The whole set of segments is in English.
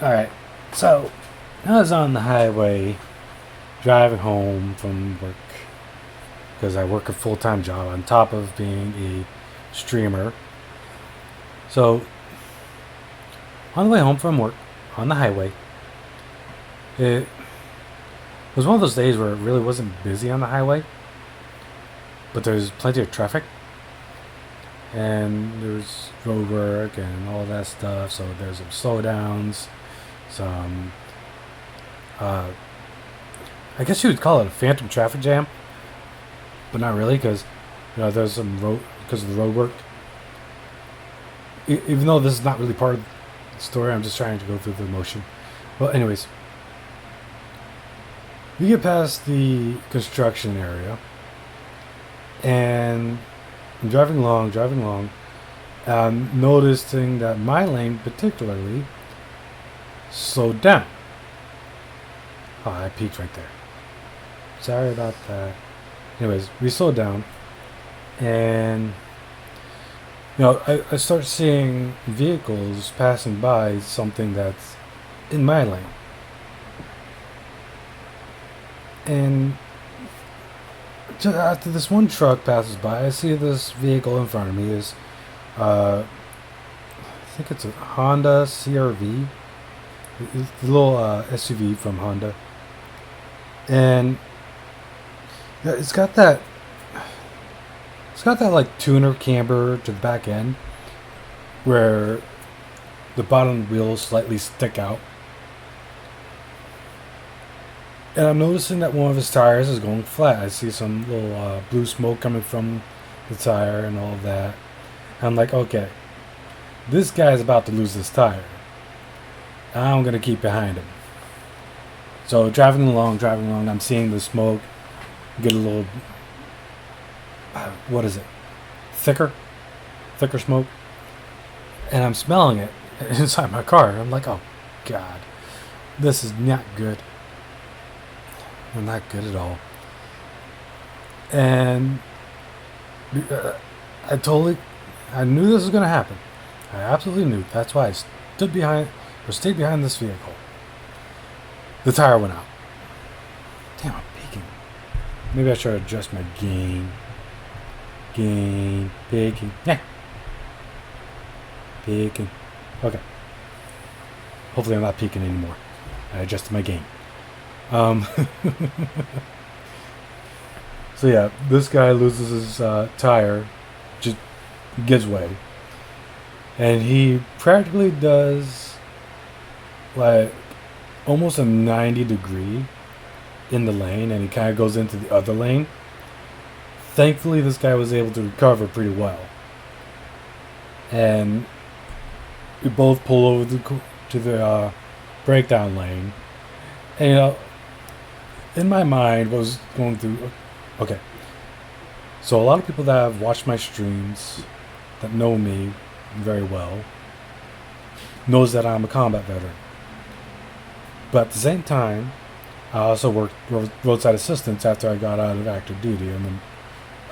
Alright, so I was on the highway driving home from work because I work a full time job on top of being a streamer. So, on the way home from work on the highway, it was one of those days where it really wasn't busy on the highway, but there's plenty of traffic and there's road work and all that stuff. So, there's some slowdowns, some I guess you would call it a phantom traffic jam, but not really because there's some road because of the road work. Even though this is not really part of the story, I'm just trying to go through the motion. Well, anyways, we get past the construction area, and I'm driving along, noticing that my lane particularly slowed down. Oh, I peaked right there. Sorry about that. Anyways, we slowed down, and I start seeing vehicles passing by something that's in my lane, and just after this one truck passes by, I see this vehicle in front of me is, I think it's a Honda CRV, the little SUV from Honda, and it's got that like tuner camber to the back end where the bottom wheels slightly stick out. And I'm noticing that one of his tires is going flat. I see some little blue smoke coming from the tire and all of that. I'm like, okay, this guy's about to lose his tire. I'm going to keep behind him. So driving along, I'm seeing the smoke get a little, what is it? Thicker smoke. And I'm smelling it inside my car. I'm like, oh God, this is not good. Not good at all. And I knew this was going to happen. I absolutely knew. That's why I stayed behind this vehicle. The tire went out. Damn, I'm peaking. Maybe I should adjust my gain. Peaking. Yeah. Peaking. Okay. Hopefully I'm not peaking anymore. I adjusted my gain. So yeah, this guy loses his tire, just gives way, and he practically does like almost a 90-degree in the lane, and he kind of goes into the other lane. Thankfully, this guy was able to recover pretty well, and we both pull over to the breakdown lane, and in my mind was going through, okay, so a lot of people that have watched my streams that know me very well knows that I'm a combat veteran, but at the same time I also worked roadside assistance after I got out of active duty in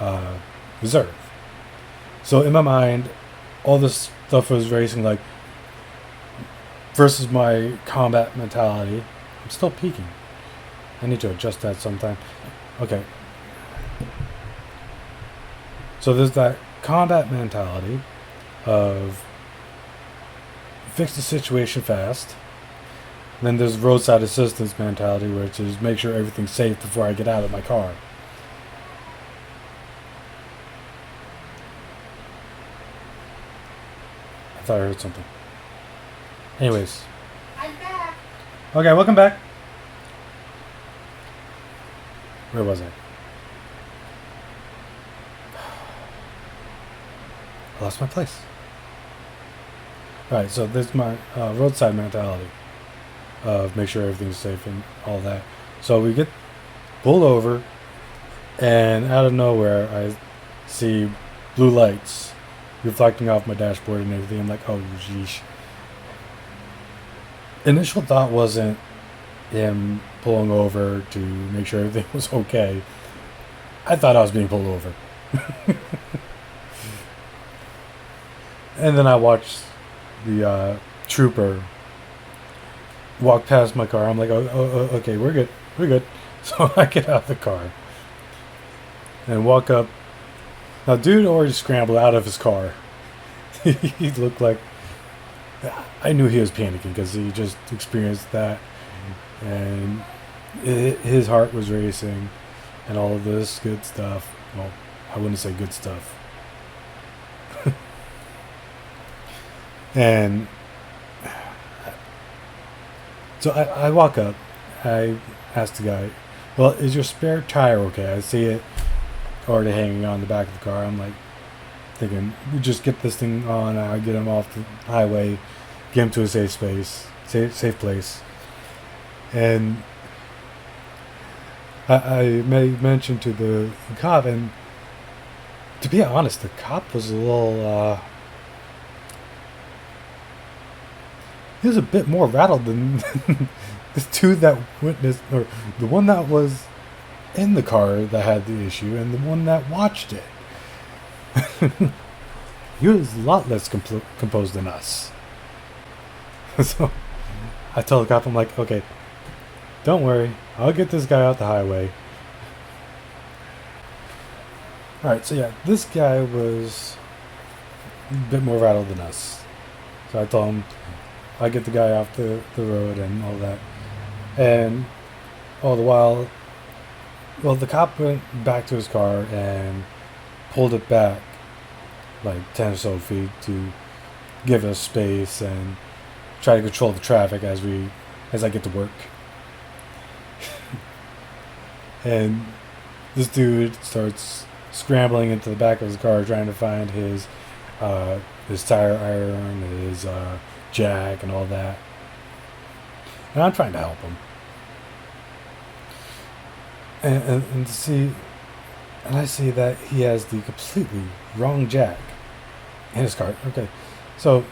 the reserve. So in my mind all this stuff was racing like versus my combat mentality. I'm still peaking. I need to adjust that sometime. Okay. So there's that combat mentality of fix the situation fast. And then there's roadside assistance mentality, which is make sure everything's safe before I get out of my car. I thought I heard something. Anyways. I'm back. Okay, welcome back. Where was I? I lost my place. Alright, so there's my roadside mentality of make sure everything's safe and all that. So we get pulled over, and out of nowhere I see blue lights reflecting off my dashboard and everything. I'm like, oh geesh. Initial thought wasn't him pulling over to make sure everything was okay. I thought I was being pulled over. And then I watched the trooper walk past my car. I'm like, okay, we're good. We're good. So I get out of the car and walk up. Now, dude already scrambled out of his car. He looked like... I knew he was panicking because he just experienced that. And his heart was racing and all of this good stuff. Well, I wouldn't say good stuff. And so I walk up. I ask the guy, well, is your spare tire okay? I see it already hanging on the back of the car. I'm like thinking, we just get this thing on. I get him off the highway, get him to a safe space, safe place. And I made mention to the cop, and to be honest, the cop was a little... he was a bit more rattled than the two that witnessed, or the one that was in the car that had the issue, and the one that watched it. He was a lot less composed than us. So I told the cop, I'm like, okay, don't worry, I'll get this guy out the highway. Alright, so yeah, this guy was a bit more rattled than us. So I told him, I get the guy off the road and all that. And all the while, well, the cop went back to his car and pulled it back like 10 or so feet to give us space and try to control the traffic as I get to work. And this dude starts scrambling into the back of his car trying to find his tire iron, his jack, and all that. And I'm trying to help him. And I see that he has the completely wrong jack in his car. Okay, so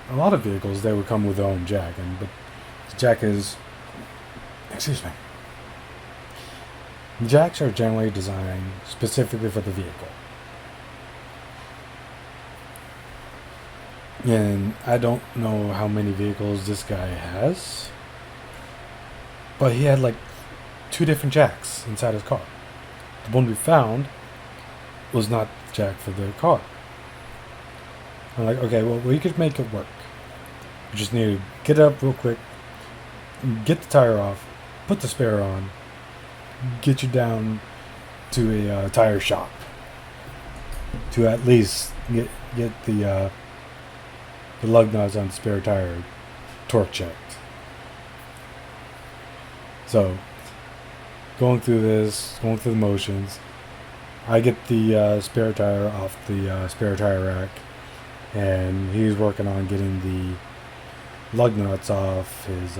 a lot of vehicles, they would come with their own jack, but the jack is, excuse me, the jacks are generally designed specifically for the vehicle. And I don't know how many vehicles this guy has, but he had like 2 different jacks inside his car. The one we found was not the jack for the car. I'm like, okay, well, we could make it work. We just need to get it up real quick, get the tire off, put the spare on, get you down to a tire shop to at least get the lug nuts on the spare tire torque checked. So going through the motions, I get the spare tire off the spare tire rack, and he's working on getting the lug nuts off his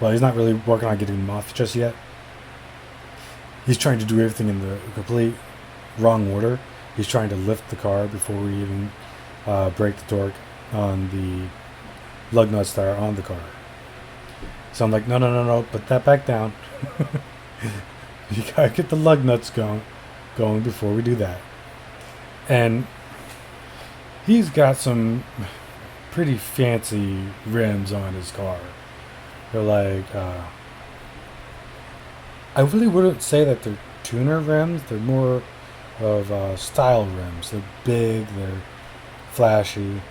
well, he's not really working on getting them off just yet. He's trying to do everything in the complete wrong order. He's trying to lift the car before we even break the torque on the lug nuts that are on the car. So I'm like, no, put that back down. You gotta get the lug nuts going before we do that. And he's got some pretty fancy rims on his car. They're like, I really wouldn't say that they're tuner rims. They're more of style rims. They're big, they're flashy,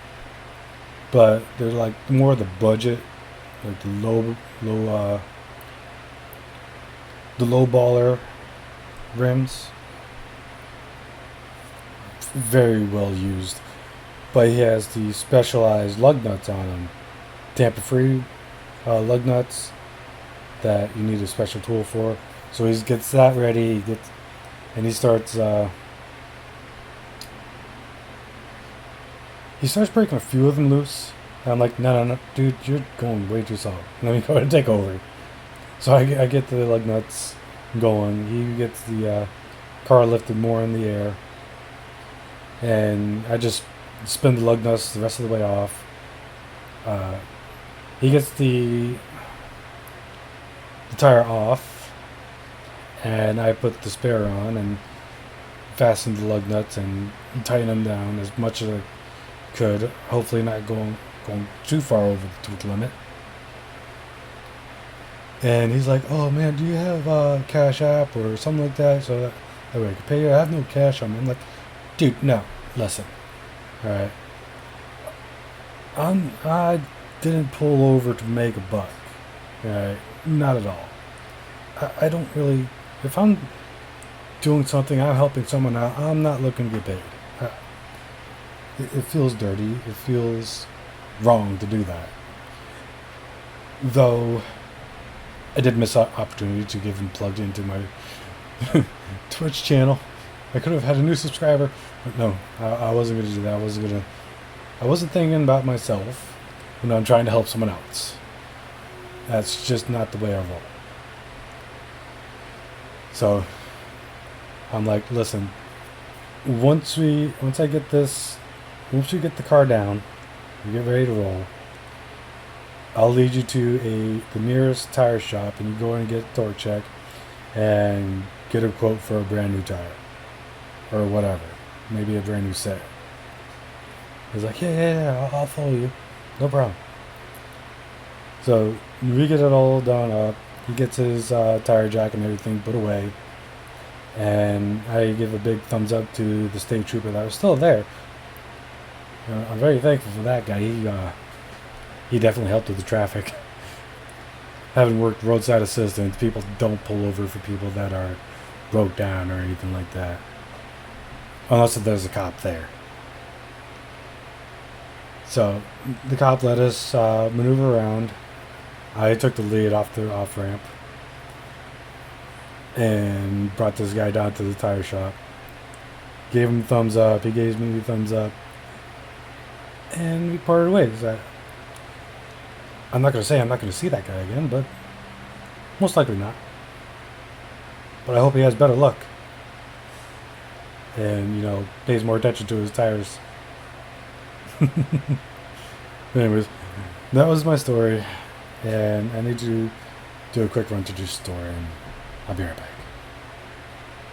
but they're like more the budget, like the low baller rims. Very well used, but he has the specialized lug nuts on them, tamper-free lug nuts that you need a special tool for. So he gets that ready, and he starts breaking a few of them loose. And I'm like, no, dude, you're going way too slow. Let me go ahead and take over. So I get the lug nuts going. He gets the car lifted more in the air, and I just spin the lug nuts the rest of the way off. He gets the tire off, and I put the spare on and fasten the lug nuts and tighten them down as much as I could. Hopefully not going going too far over the tweak limit. And he's like, "Oh man, do you have a Cash App or something like that so that way I can pay you?" I have no cash on me. I'm like, "Dude, no, listen, all right. I didn't pull over to make a buck, all right? Not at all. I don't really. If I'm doing something, I'm helping someone out. I'm not looking to get paid. It feels dirty. It feels wrong to do that. Though I did miss an opportunity to get him plugged into my Twitch channel. I could have had a new subscriber, but no, I wasn't going to do that. I wasn't thinking about myself when I'm trying to help someone else. That's just not the way I roll. So I'm like, listen, once we get the car down, we get ready to roll, I'll lead you to the nearest tire shop, and you go in and get a torque check and get a quote for a brand new tire or whatever, maybe a brand new set. He's like, yeah, I'll follow you, no problem. So we get it all done up. He gets his tire jack and everything put away, and I give a big thumbs up to the state trooper that was still there. I'm very thankful for that guy. He definitely helped with the traffic. Having worked roadside assistance, people don't pull over for people that are broke down or anything like that, unless there's a cop there. So the cop let us maneuver around. I took the lead off the off-ramp and brought this guy down to the tire shop. Gave him a thumbs up. He gave me a thumbs up. And we parted ways. I'm not going to say I'm not going to see that guy again, but most likely not. But I hope he has better luck. And, pays more attention to his tires. Anyways, that was my story. And I need to do a quick run to the store, and I'll be right back.